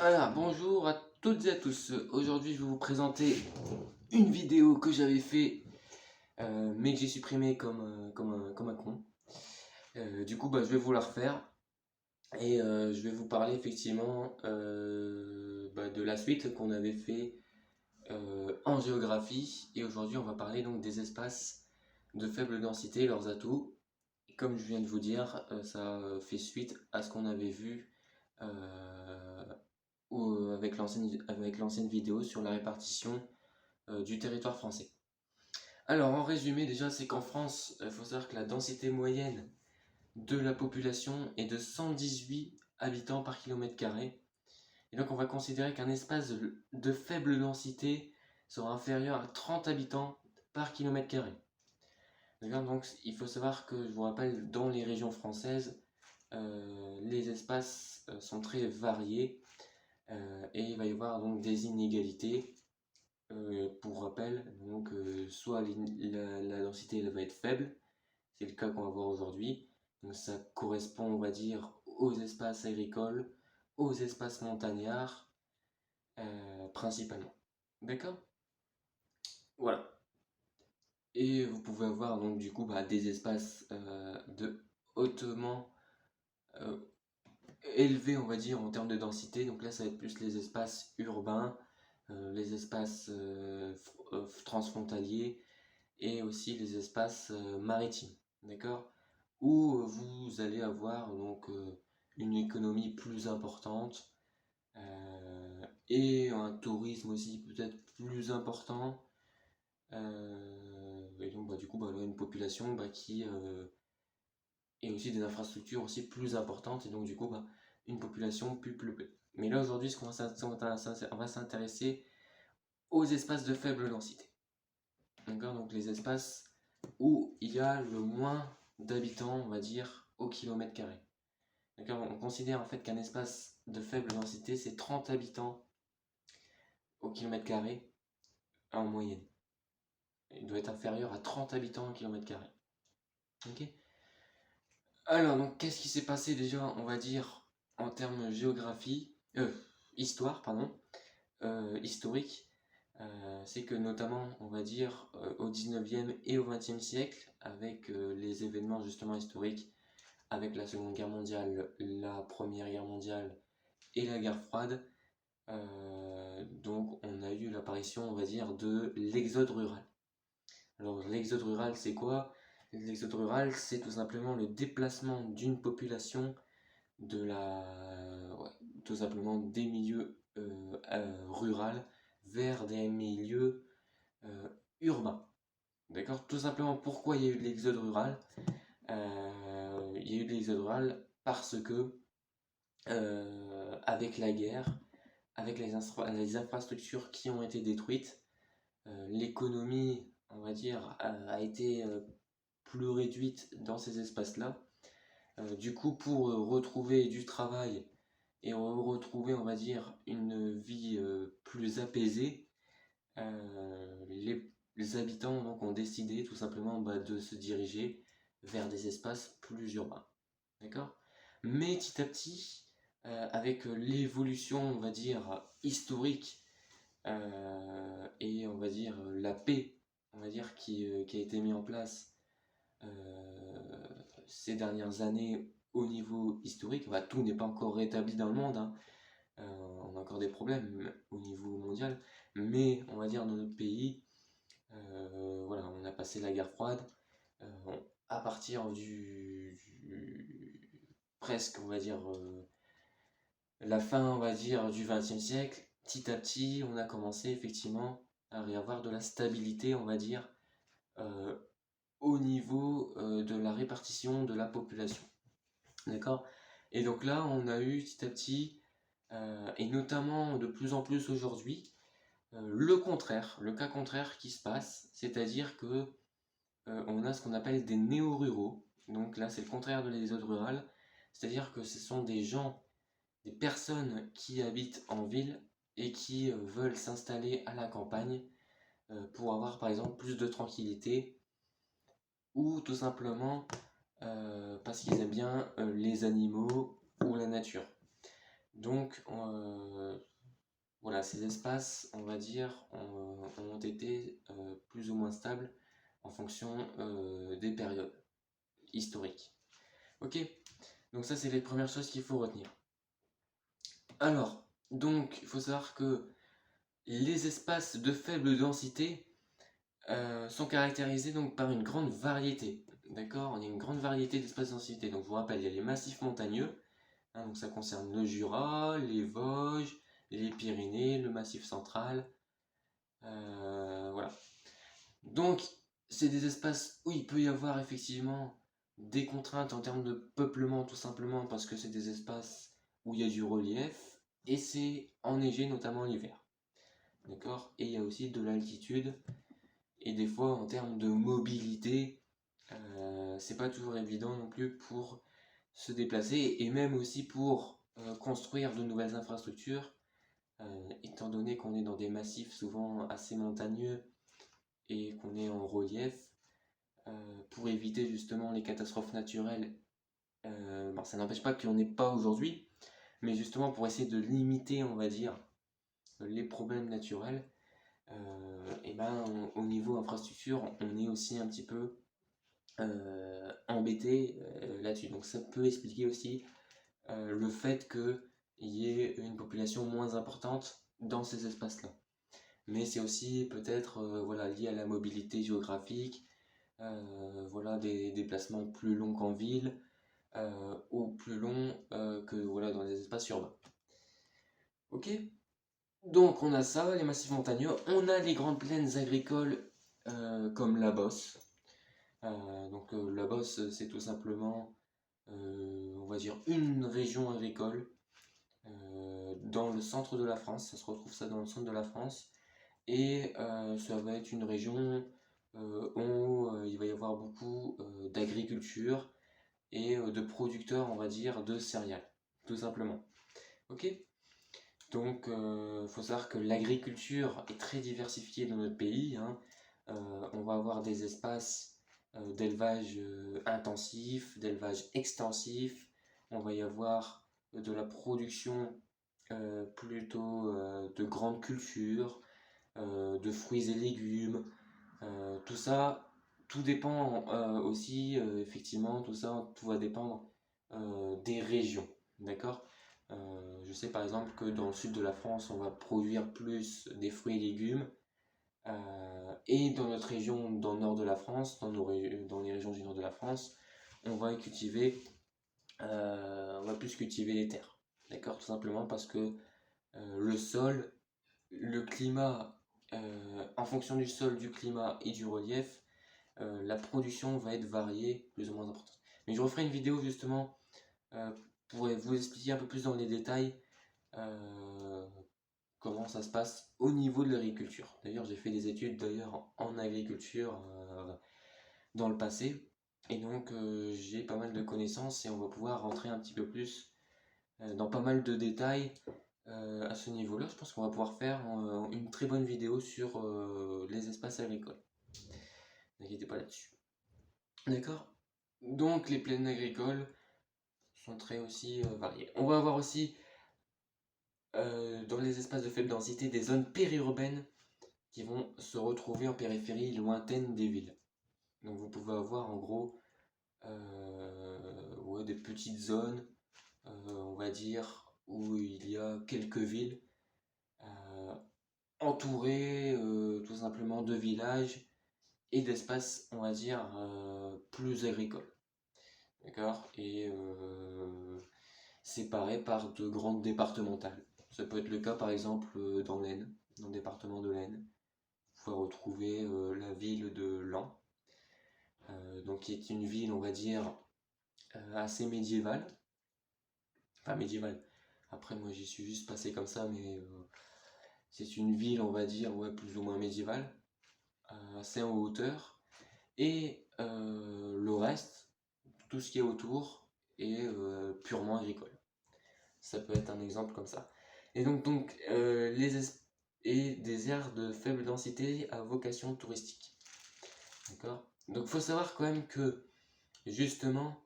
Alors, bonjour à toutes et à tous. Aujourd'hui, je vais vous présenter une vidéo que j'avais fait, mais que j'ai supprimée comme un con. Du coup, je vais vous la refaire et je vais vous parler effectivement de la suite qu'on avait fait en géographie. Et aujourd'hui, on va parler donc des espaces de faible densité, leurs atouts. Et comme je viens de vous dire, ça fait suite à ce qu'on avait vu. euh, avec l'ancienne vidéo sur la répartition du territoire français. Alors en résumé déjà, c'est qu'en France, il faut savoir que la densité moyenne de la population est de 118 habitants par kilomètre carré. Et donc on va considérer qu'un espace de faible densité sera inférieur à 30 habitants par kilomètre carré. Donc il faut savoir que, je vous rappelle, dans les régions françaises, les espaces sont très variés. Et il va y avoir donc des inégalités. Pour rappel, donc soit la densité elle va être faible, c'est le cas qu'on va voir aujourd'hui. Donc ça correspond, on va dire, aux espaces agricoles, aux espaces montagnards, principalement. D'accord? Voilà. Et vous pouvez avoir donc du coup des espaces de hautement euh, élevés, on va dire, en termes de densité. Donc là, ça va être plus les espaces urbains, les espaces transfrontaliers et aussi les espaces maritimes, d'accord? Où vous allez avoir donc une économie plus importante et un tourisme aussi peut-être plus important. Et donc du coup, là, une population qui et aussi des infrastructures aussi plus importantes et donc du coup une population plus peuplée. Mais là aujourd'hui, on va s'intéresser aux espaces de faible densité. D'accord? Donc les espaces où il y a le moins d'habitants, on va dire, au kilomètre carré. D'accord? On considère en fait qu'un espace de faible densité, c'est 30 habitants au kilomètre carré en moyenne. Il doit être inférieur à 30 habitants au kilomètre carré. Ok? Alors, donc, qu'est-ce qui s'est passé déjà, on va dire, en termes géographie, histoire, pardon, historique, c'est que notamment, on va dire, au 19e et au 20e siècle, avec les événements justement historiques, avec la Seconde Guerre mondiale, la Première Guerre mondiale et la guerre froide, donc on a eu l'apparition, on va dire, de l'exode rural. Alors l'exode rural, c'est quoi? L'exode rural, c'est tout simplement le déplacement d'une population de ouais, tout simplement des milieux ruraux vers des milieux euh, urbains. D'accord? Tout simplement pourquoi il y a eu de l'exode rural? Il y a eu de l'exode rural parce que avec la guerre, avec les infrastructures qui ont été détruites, l'économie, on va dire, a été plus réduite dans ces espaces-là. Du coup, pour retrouver du travail et retrouver, on va dire, une vie plus apaisée, les habitants donc, ont décidé tout simplement de se diriger vers des espaces plus urbains. D'accord? Mais petit à petit, avec l'évolution, on va dire, historique et on va dire la paix, on va dire, qui a été mise en place ces dernières années au niveau historique, tout n'est pas encore rétabli dans le monde, hein. On a encore des problèmes au niveau mondial, mais on va dire dans notre pays, voilà, on a passé la guerre froide, à partir presque, on va dire, la fin, on va dire, du XXe siècle, petit à petit, on a commencé effectivement à avoir de la stabilité, on va dire, euh, au niveau de la répartition de la population. D'accord? Et donc là, on a eu petit à petit, et notamment de plus en plus aujourd'hui, le cas contraire qui se passe, c'est-à-dire que on a ce qu'on appelle des néo-ruraux. Donc là, c'est le contraire de l'exode rural, c'est-à-dire que ce sont des gens, des personnes qui habitent en ville et qui veulent s'installer à la campagne pour avoir par exemple plus de tranquillité ou tout simplement parce qu'ils aiment bien les animaux ou la nature. Donc, voilà, ces espaces, on va dire, ont été plus ou moins stables en fonction des périodes historiques. Ok? Donc ça, c'est les premières choses qu'il faut retenir. Alors, donc, il faut savoir que les espaces de faible densité sont caractérisés donc par une grande variété. D'accord? Il y a une grande variété d'espaces de densité. Donc, je vous rappelle, il y a les massifs montagneux. Hein, donc, ça concerne le Jura, les Vosges, les Pyrénées, le Massif central. Voilà. Donc, c'est des espaces où il peut y avoir effectivement des contraintes en termes de peuplement, tout simplement parce que c'est des espaces où il y a du relief et c'est enneigé, notamment l'hiver. D'accord? Et il y a aussi de l'altitude et des fois en termes de mobilité, c'est pas toujours évident non plus pour se déplacer et même aussi pour construire de nouvelles infrastructures, étant donné qu'on est dans des massifs souvent assez montagneux et qu'on est en relief, pour éviter justement les catastrophes naturelles. Bon, ça n'empêche pas qu'il n'y en ait pas aujourd'hui, mais justement pour essayer de limiter, on va dire, les problèmes naturels, et ben, au niveau infrastructure, on est aussi un petit peu embêté là-dessus. Donc ça peut expliquer aussi le fait qu'il y ait une population moins importante dans ces espaces-là. Mais c'est aussi peut-être voilà, lié à la mobilité géographique, voilà, des déplacements plus longs qu'en ville, ou plus longs que voilà, dans les espaces urbains. Ok? Donc on a ça, les massifs montagneux, on a les grandes plaines agricoles comme la Bosse. La Bosse, c'est tout simplement, on va dire, une région agricole dans le centre de la France. Ça se retrouve ça dans le centre de la France. Et ça va être une région où il va y avoir beaucoup d'agriculture et de producteurs, on va dire, de céréales, tout simplement. Ok? Donc, il faut savoir que l'agriculture est très diversifiée dans notre pays, hein. On va avoir des espaces d'élevage intensif, d'élevage extensif. On va y avoir de la production plutôt de grandes cultures, de fruits et légumes. Tout ça, tout dépend aussi, effectivement, tout ça, tout va dépendre des régions. D'accord? Je sais par exemple que dans le sud de la France, on va produire plus des fruits et légumes. Et dans notre région, dans le nord de la France, dans les régions du nord de la France, on va cultiver, on va plus cultiver les terres. D'accord? Tout simplement parce que le sol, le climat, en fonction du sol, du climat et du relief, la production va être variée, plus ou moins importante. Mais je referai une vidéo justement euh, pour vous expliquer un peu plus dans les détails euh, comment ça se passe au niveau de l'agriculture. D'ailleurs, j'ai fait des études d'ailleurs en agriculture dans le passé, et donc j'ai pas mal de connaissances et on va pouvoir rentrer un petit peu plus dans pas mal de détails à ce niveau-là. Je pense qu'on va pouvoir faire une très bonne vidéo sur les espaces agricoles. N'inquiétez pas là-dessus. D'accord? Donc les plaines agricoles sont très aussi variées. On va avoir aussi dans les espaces de faible densité des zones périurbaines qui vont se retrouver en périphérie lointaine des villes. Donc vous pouvez avoir en gros ouais, des petites zones, on va dire, où il y a quelques villes euh, entourées tout simplement de villages et d'espaces, on va dire, plus agricoles. D'accord? Et séparés par de grandes départementales. Ça peut être le cas par exemple dans l'Aisne, dans le département de l'Aisne. Vous pouvez retrouver la ville de Laon, donc qui est une ville, on va dire, assez médiévale. Enfin médiévale. Après moi j'y suis juste passé comme ça, mais c'est une ville, on va dire, ouais, plus ou moins médiévale, assez en hauteur. Et le reste, tout ce qui est autour, est purement agricole. Ça peut être un exemple comme ça. Et donc et des aires de faible densité à vocation touristique. D'accord? Donc il faut savoir quand même que justement,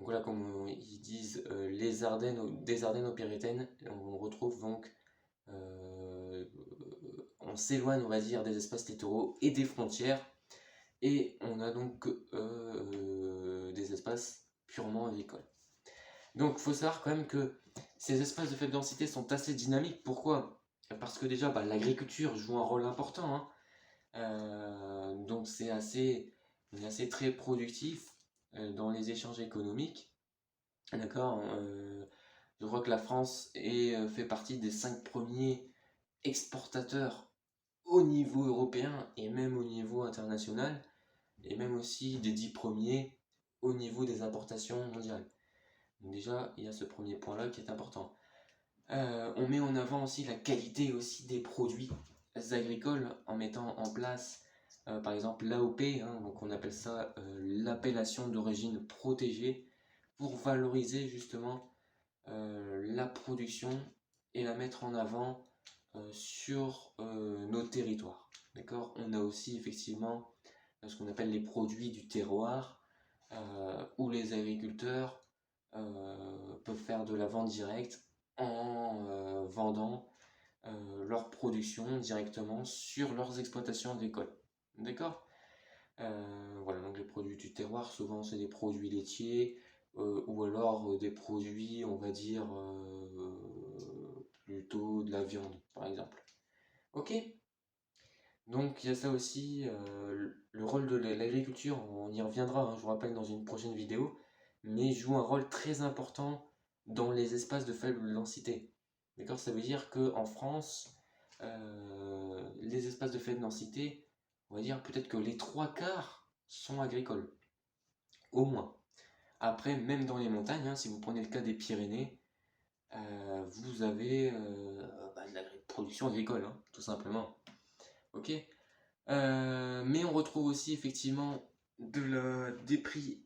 Donc voilà, comme ils disent, des Ardennes aux Pyrénées, on retrouve donc, on s'éloigne, on va dire, des espaces littoraux et des frontières, et on a donc des espaces purement agricoles. Donc il faut savoir quand même que ces espaces de faible densité sont assez dynamiques. Pourquoi? Parce que déjà, l'agriculture joue un rôle important, hein. Donc on est assez très productif dans les échanges économiques. D'accord? Je crois que la France fait partie des 5 premiers exportateurs au niveau européen et même au niveau international, et même aussi des 10 premiers au niveau des importations mondiales. Donc déjà, il y a ce premier point-là qui est important. On met en avant aussi la qualité aussi des produits agricoles en mettant en place par exemple l'AOP, hein, donc on appelle ça l'appellation d'origine protégée, pour valoriser justement la production et la mettre en avant sur nos territoires. D'accord? On a aussi effectivement ce qu'on appelle les produits du terroir, où les agriculteurs peuvent faire de la vente directe en vendant leur production directement sur leurs exploitations agricoles. D'accord? Voilà, donc les produits du terroir, souvent c'est des produits laitiers, ou alors des produits, on va dire, plutôt de la viande, par exemple. Ok? Donc il y a ça aussi, le rôle de l'agriculture, on y reviendra, hein, je vous rappelle, dans une prochaine vidéo, mais joue un rôle très important dans les espaces de faible densité. D'accord? Ça veut dire qu'en France, les espaces de faible densité, on va dire peut-être que les trois quarts sont agricoles, au moins. Après, même dans les montagnes, hein, si vous prenez le cas des Pyrénées, vous avez de la production agricole, hein, tout simplement. Ok? Mais on retrouve aussi effectivement de la déprise,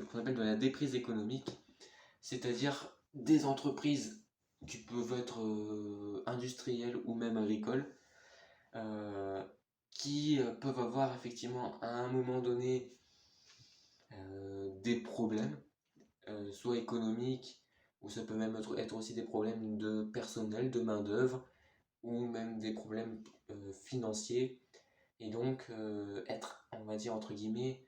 qu'on appelle de la déprise économique, c'est-à-dire des entreprises qui peuvent être industrielles ou même agricoles, euh, qui peuvent avoir effectivement à un moment donné des problèmes, soit économiques, ou ça peut même être aussi des problèmes de personnel, de main-d'œuvre, ou même des problèmes financiers, et donc être, on va dire entre guillemets,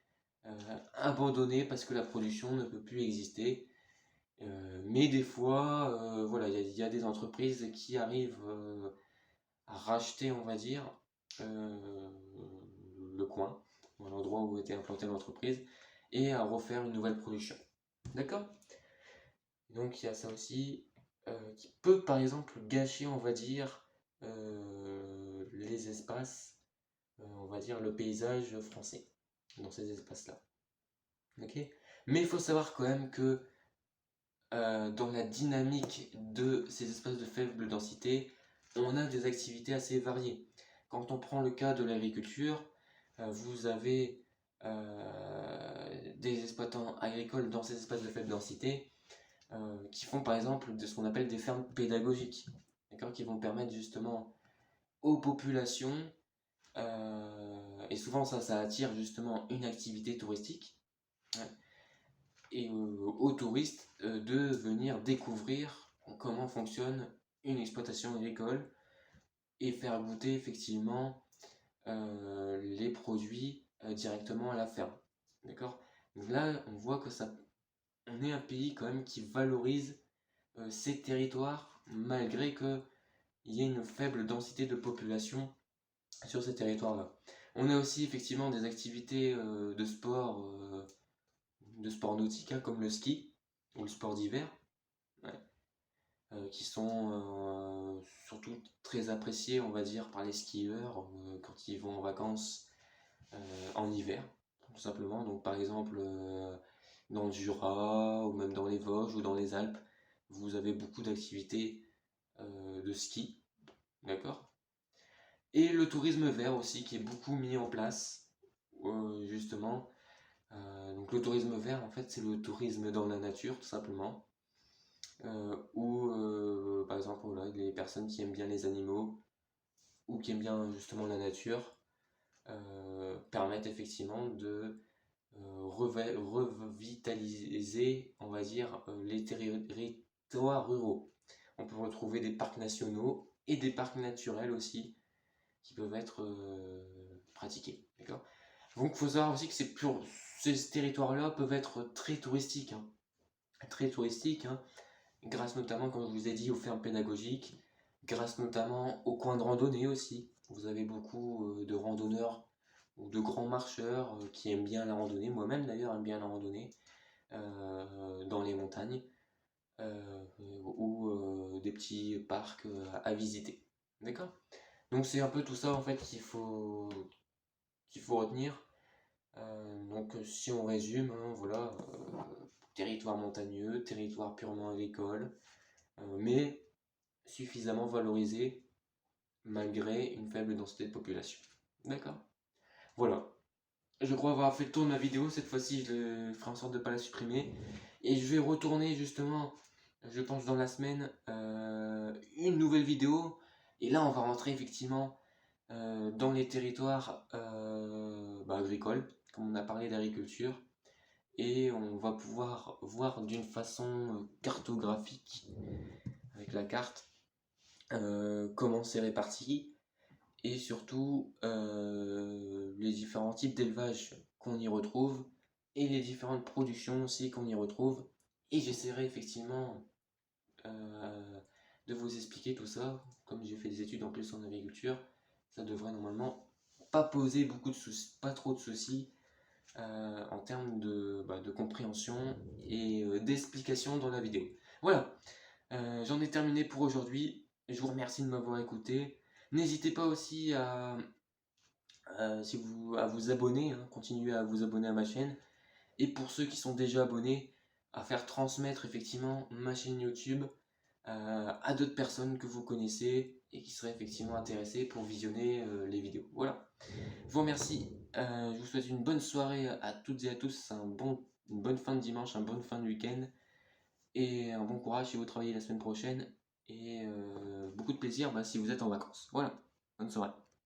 abandonné parce que la production ne peut plus exister. Mais des fois, voilà, il y a des entreprises qui arrivent à racheter, on va dire, euh, le coin, l'endroit où était implantée l'entreprise, et à refaire une nouvelle production. D'accord? Donc il y a ça aussi qui peut par exemple gâcher, on va dire, les espaces, on va dire le paysage français dans ces espaces-là. Ok? Mais il faut savoir quand même que dans la dynamique de ces espaces de faible densité, on a des activités assez variées. Quand on prend le cas de l'agriculture, vous avez des exploitants agricoles dans ces espaces de faible densité qui font par exemple de ce qu'on appelle des fermes pédagogiques, qui vont permettre justement aux populations, et souvent ça attire justement une activité touristique, ouais, et aux touristes de venir découvrir comment fonctionne une exploitation agricole et faire goûter effectivement les produits directement à la ferme. D'accord? Donc là, on voit que on est un pays quand même qui valorise ces territoires malgré qu'il y ait une faible densité de population sur ces territoires-là. On a aussi effectivement des activités de sport nautique, hein, comme le ski ou le sport d'hiver, ouais, qui sont surtout très appréciés, on va dire, par les skieurs quand ils vont en vacances en hiver, tout simplement. Donc par exemple dans le Jura ou même dans les Vosges ou dans les Alpes, vous avez beaucoup d'activités de ski, d'accord? Et le tourisme vert aussi qui est beaucoup mis en place, justement. Donc le tourisme vert, en fait, c'est le tourisme dans la nature, tout simplement. Où, par exemple, voilà, les personnes qui aiment bien les animaux ou qui aiment bien justement la nature permettent effectivement de revitaliser, on va dire, les territoires ruraux. On peut retrouver des parcs nationaux et des parcs naturels aussi qui peuvent être pratiqués. D'accord. Donc il faut savoir aussi que ces territoires-là peuvent être très touristiques. Très touristiques, grâce notamment, comme je vous ai dit, aux fermes pédagogiques, grâce notamment aux coins de randonnée aussi. Vous avez beaucoup de randonneurs ou de grands marcheurs qui aiment bien la randonnée. Moi-même d'ailleurs aime bien la randonnée dans les montagnes ou des petits parcs à visiter. D'accord. Donc c'est un peu tout ça en fait qu'il faut retenir. Donc si on résume, voilà, territoire montagneux, territoire purement agricole, mais suffisamment valorisé malgré une faible densité de population. D'accord. Voilà. Je crois avoir fait le tour de ma vidéo. Cette fois-ci, je ferai en sorte de ne pas la supprimer. Et je vais retourner justement, je pense dans la semaine, une nouvelle vidéo. Et là, on va rentrer effectivement dans les territoires agricoles, comme on a parlé d'agriculture. Et on va pouvoir voir d'une façon cartographique, avec la carte, comment c'est réparti et surtout les différents types d'élevage qu'on y retrouve et les différentes productions aussi qu'on y retrouve. Et j'essaierai effectivement de vous expliquer tout ça. Comme j'ai fait des études en plus en agriculture, ça devrait normalement pas poser beaucoup de soucis, pas trop de soucis en termes de compréhension et d'explication dans la vidéo. Voilà, j'en ai terminé pour aujourd'hui. Je vous remercie de m'avoir écouté. N'hésitez pas aussi à vous abonner, continuez à vous abonner à ma chaîne. Et pour ceux qui sont déjà abonnés, à faire transmettre effectivement ma chaîne YouTube à d'autres personnes que vous connaissez et qui seraient effectivement intéressées pour visionner les vidéos. Voilà. Je vous remercie. Je vous souhaite une bonne soirée à toutes et à tous. Une bonne fin de dimanche, une bonne fin de week-end. Et un bon courage si vous travaillez la semaine prochaine. Et beaucoup de plaisir si vous êtes en vacances. Voilà. Bonne soirée.